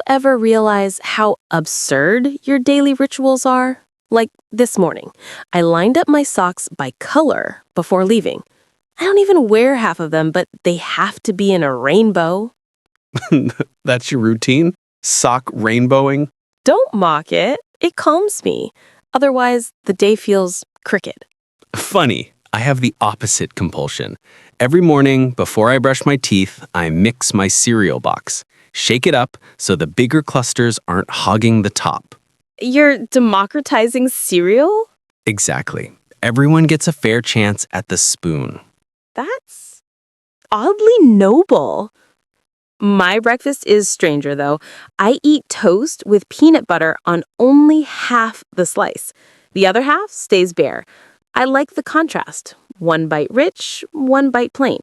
ever realize how absurd your daily rituals are? Like this morning, I lined up my socks by color before leaving. I don't even wear half of them, but they have to be in a rainbow. That's your routine? Sock rainbowing? Don't mock it. It calms me. Otherwise, the day feels crooked. Funny, I have the opposite compulsion. Every morning, before I brush my teeth, I mix my cereal box. Shake it up so the bigger clusters aren't hogging the top. You're democratizing cereal? Exactly. Everyone gets a fair chance at the spoon. That's oddly noble. My breakfast is stranger, though. I eat toast with peanut butter on only half the slice. The other half stays bare. I like the contrast. One bite rich, one bite plain.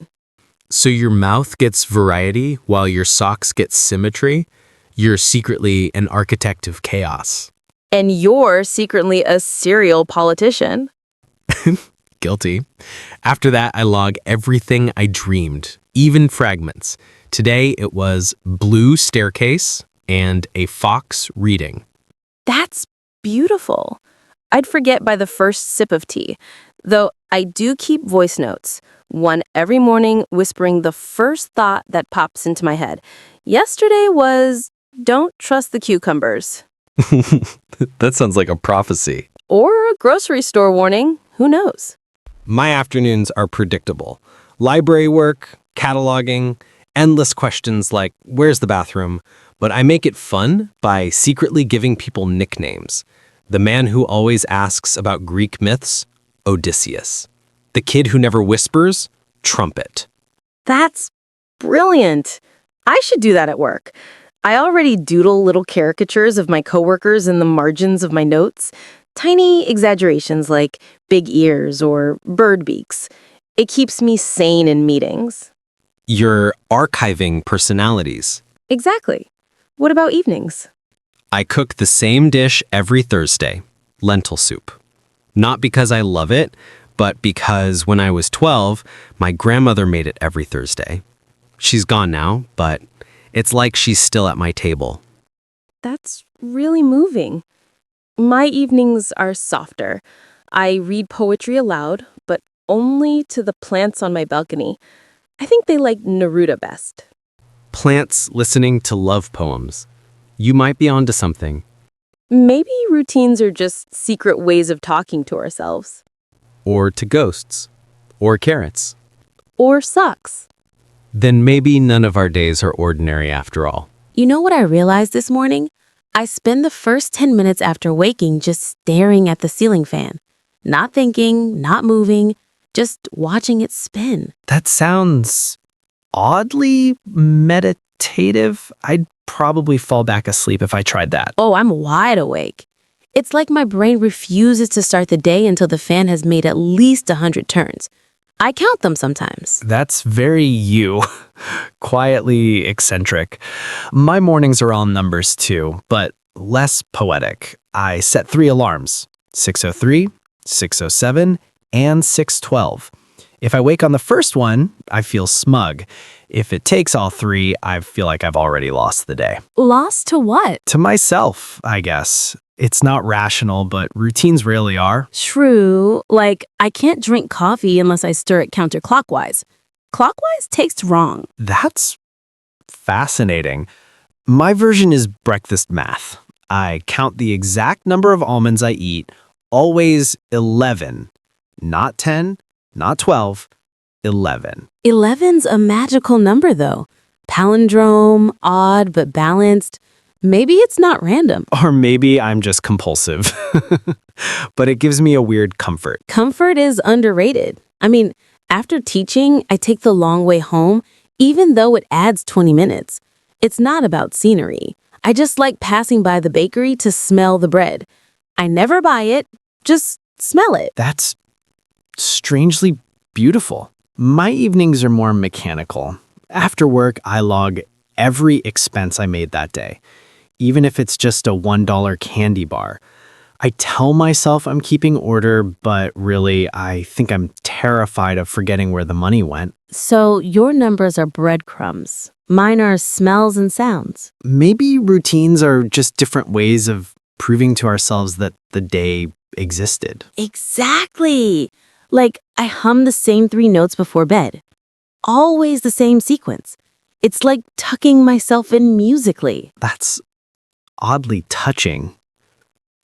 So your mouth gets variety while your socks get symmetry? You're secretly an architect of chaos. And you're secretly a serial politician. Guilty. After that, I log everything I dreamed, even fragments. Today, it was blue staircase and a fox reading. That's beautiful. I'd forget by the first sip of tea, though I do keep voice notes, one every morning whispering the first thought that pops into my head. Yesterday was, don't trust the cucumbers. That sounds like a prophecy. Or a grocery store warning, who knows? My afternoons are predictable. Library work, cataloging, endless questions like, where's the bathroom? But I make it fun by secretly giving people nicknames. The man who always asks about Greek myths, Odysseus. The kid who never whispers, Trumpet. That's brilliant. I should do that at work. I already doodle little caricatures of my coworkers in the margins of my notes. Tiny exaggerations like big ears or bird beaks. It keeps me sane in meetings. You're archiving personalities. Exactly. What about evenings? I cook the same dish every Thursday, lentil soup. Not because I love it, but because when I was 12, my grandmother made it every Thursday. She's gone now, but it's like she's still at my table. That's really moving. My evenings are softer. I read poetry aloud, but only to the plants on my balcony. I think they like Neruda best. Plants listening to love poems. You might be onto something. Maybe routines are just secret ways of talking to ourselves. Or to ghosts. Or carrots. Or socks. Then maybe none of our days are ordinary after all. You know what I realized this morning? I spend the first 10 minutes after waking just staring at the ceiling fan. Not thinking, not moving, just watching it spin. That sounds oddly meditative. I'd probably fall back asleep if I tried that. Oh, I'm wide awake. It's like my brain refuses to start the day until the fan has made at least 100 turns. I count them sometimes. That's very you. Quietly eccentric. My mornings are all numbers too, but less poetic. I set 3 alarms, 6:03, 6:07, and 6:12. If I wake on the first one, I feel smug. If it takes all 3, I feel like I've already lost the day. Lost to what? To myself, I guess. It's not rational, but routines rarely are. True. Like, I can't drink coffee unless I stir it counterclockwise. Clockwise tastes wrong. That's fascinating. My version is breakfast math. I count the exact number of almonds I eat, always 11. Not 10, not 12, 11. 11's a magical number, though. Palindrome, odd but balanced. Maybe it's not random. Or maybe I'm just compulsive. But it gives me a weird comfort. Comfort is underrated. I mean, after teaching, I take the long way home, even though it adds 20 minutes. It's not about scenery. I just like passing by the bakery to smell the bread. I never buy it, just smell it. That's strangely beautiful. My evenings are more mechanical. After work, I log every expense I made that day, even if it's just a $1 candy bar. I tell myself I'm keeping order, but really, I think I'm terrified of forgetting where the money went. So your numbers are breadcrumbs. Mine are smells and sounds. Maybe routines are just different ways of proving to ourselves that the day existed. Exactly. Like I hum the same 3 notes before bed. Always the same sequence. It's like tucking myself in musically. That's oddly touching.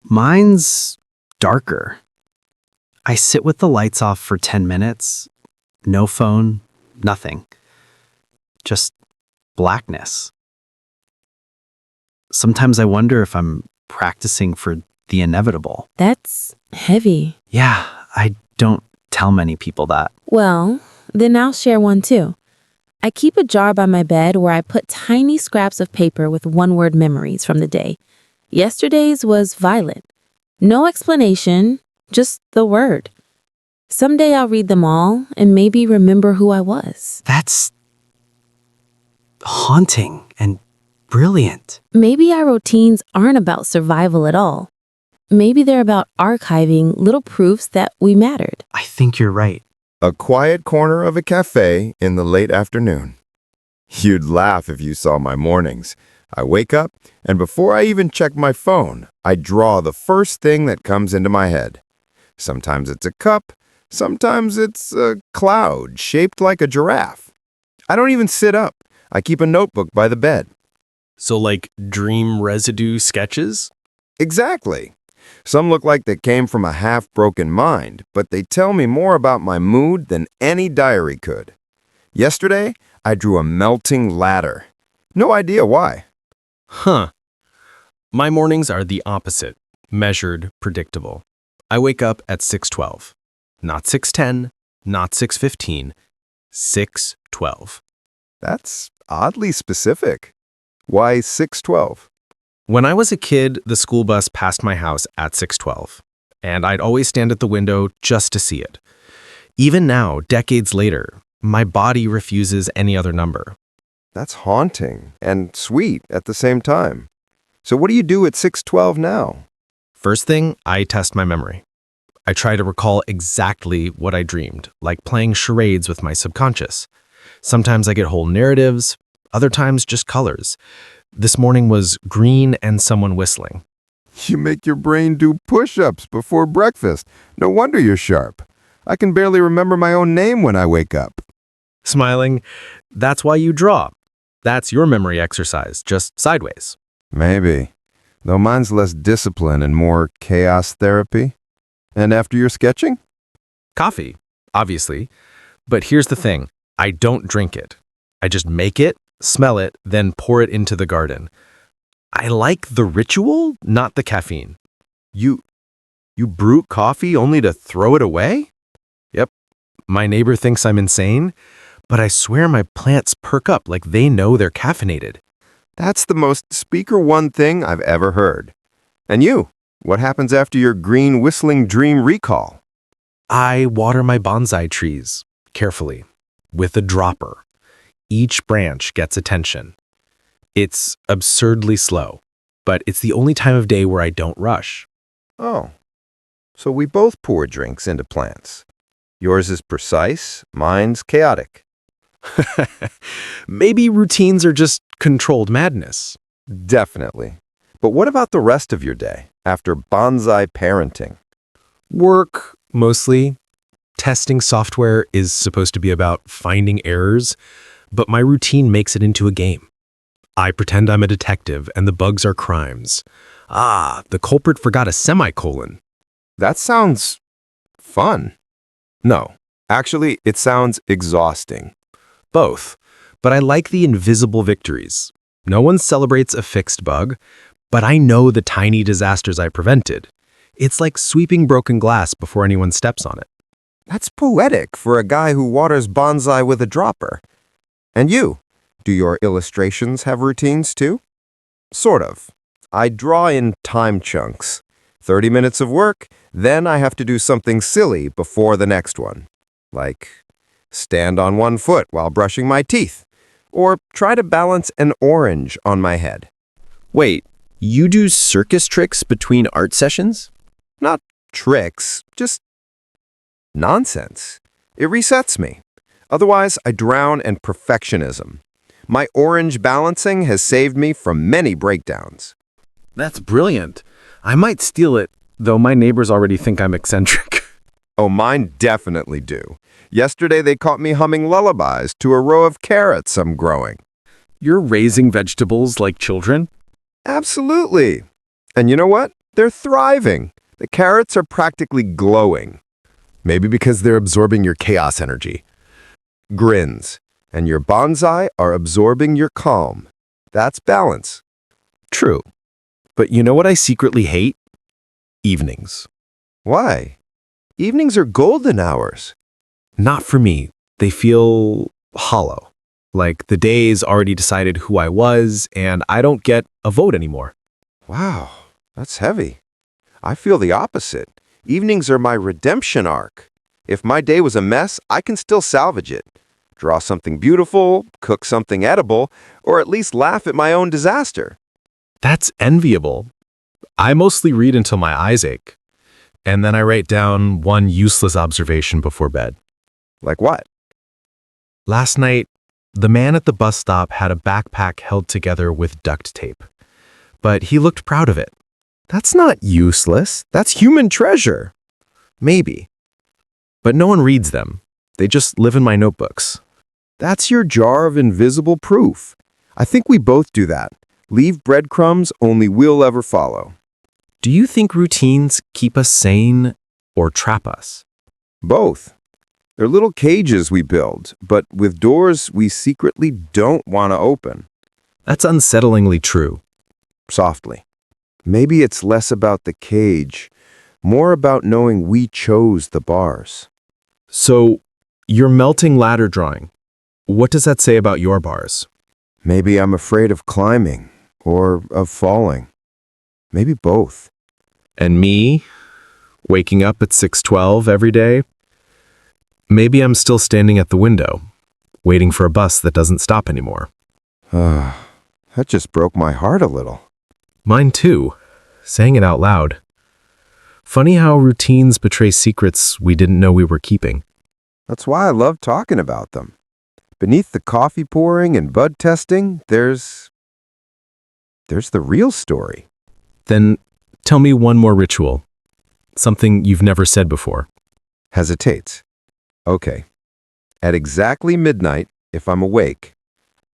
Mine's darker. I sit with the lights off for 10 minutes. No phone, nothing. Just blackness. Sometimes I wonder if I'm practicing for the inevitable. That's heavy. Yeah, I don't tell many people that. Well, then I'll share one too. I keep a jar by my bed where I put tiny scraps of paper with one-word memories from the day. Yesterday's was violet. No explanation, just the word. Someday I'll read them all and maybe remember who I was. That's haunting and brilliant. Maybe our routines aren't about survival at all. Maybe they're about archiving little proofs that we mattered. I think you're right. A quiet corner of a cafe in the late afternoon. You'd laugh if you saw my mornings. I wake up, and before I even check my phone, I draw the first thing that comes into my head. Sometimes it's a cup, sometimes it's a cloud shaped like a giraffe. I don't even sit up. I keep a notebook by the bed. So like dream residue sketches? Exactly. Some look like they came from a half-broken mind, but they tell me more about my mood than any diary could. Yesterday, I drew a melting ladder. No idea why. Huh. My mornings are the opposite. Measured, predictable. I wake up at 6:12. Not 6:10, not 6:15, 6:12. That's oddly specific. Why 6:12? When I was a kid, the school bus passed my house at 6:12, and I'd always stand at the window just to see it. Even now, decades later, my body refuses any other number. That's haunting and sweet at the same time. So what do you do at 6:12 now? First thing, I test my memory. I try to recall exactly what I dreamed, like playing charades with my subconscious. Sometimes I get whole narratives, other times just colors. This morning was green and someone whistling. You make your brain do push-ups before breakfast. No wonder you're sharp. I can barely remember my own name when I wake up. Smiling, that's why you draw. That's your memory exercise, just sideways. Maybe. Though mine's less discipline and more chaos therapy. And after your sketching? Coffee, obviously. But here's the thing, I don't drink it. I just make it, smell it, then pour it into the garden. I like the ritual, not the caffeine. You brew coffee only to throw it away? Yep. My neighbor thinks I'm insane, but I swear my plants perk up like they know they're caffeinated. That's the most speaker one thing I've ever heard. And you, what happens after your green whistling dream recall? I water my bonsai trees, carefully, with a dropper. Each branch gets attention. It's absurdly slow, but it's the only time of day where I don't rush. Oh, so we both pour drinks into plants. Yours is precise, mine's chaotic. Maybe routines are just controlled madness. Definitely. But what about the rest of your day after bonsai parenting? Work, mostly. Testing software is supposed to be about finding errors, but my routine makes it into a game. I pretend I'm a detective and the bugs are crimes. Ah, the culprit forgot a semicolon. That sounds fun. No, actually, it sounds exhausting. Both, but I like the invisible victories. No one celebrates a fixed bug, but I know the tiny disasters I prevented. It's like sweeping broken glass before anyone steps on it. That's poetic for a guy who waters bonsai with a dropper. And you, do your illustrations have routines too? Sort of. I draw in time chunks. 30 minutes of work, then I have to do something silly before the next one. Like stand on one foot while brushing my teeth, or try to balance an orange on my head. Wait, you do circus tricks between art sessions? Not tricks, just nonsense. It resets me. Otherwise, I drown in perfectionism. My orange balancing has saved me from many breakdowns. That's brilliant. I might steal it, though my neighbors already think I'm eccentric. Oh, mine definitely do. Yesterday they caught me humming lullabies to a row of carrots I'm growing. You're raising vegetables like children? Absolutely. And you know what? They're thriving. The carrots are practically glowing. Maybe because they're absorbing your chaos energy. Grins. And your bonsai are absorbing your calm. That's balance. True. But you know what I secretly hate? Evenings. Why? Evenings are golden hours. Not for me. They feel hollow. Like the day's already decided who I was, and I don't get a vote anymore. Wow, that's heavy. I feel the opposite. Evenings are my redemption arc. If my day was a mess, I can still salvage it. Draw something beautiful, cook something edible, or at least laugh at my own disaster. That's enviable. I mostly read until my eyes ache. And then I write down one useless observation before bed. Like what? Last night, the man at the bus stop had a backpack held together with duct tape. But he looked proud of it. That's not useless. That's human treasure. Maybe. But no one reads them. They just live in my notebooks. That's your jar of invisible proof. I think we both do that. Leave breadcrumbs only we'll ever follow. Do you think routines keep us sane or trap us? Both. They're little cages we build, but with doors we secretly don't want to open. That's unsettlingly true. Softly. Maybe it's less about the cage, more about knowing we chose the bars. So, your melting ladder drawing. What does that say about your bars? Maybe I'm afraid of climbing or of falling. Maybe both. And me, waking up at 6:12 every day? Maybe I'm still standing at the window, waiting for a bus that doesn't stop anymore. That just broke my heart a little. Mine too, saying it out loud. Funny how routines betray secrets we didn't know we were keeping. That's why I love talking about them. Beneath the coffee pouring and bud testing, there's the real story. Then tell me one more ritual. Something you've never said before. Hesitates. Okay. At exactly midnight, if I'm awake,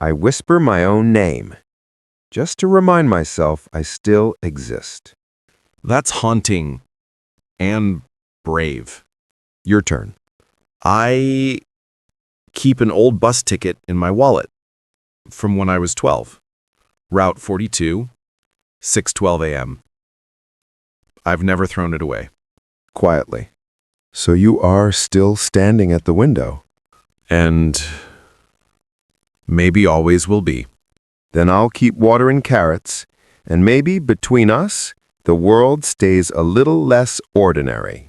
I whisper my own name, just to remind myself I still exist. That's haunting and brave. Your turn. I keep an old bus ticket in my wallet from when I was 12. Route 42, 6:12 a.m. I've never thrown it away. Quietly. So you are still standing at the window. And maybe always will be. Then I'll keep watering carrots, and maybe between us, the world stays a little less ordinary.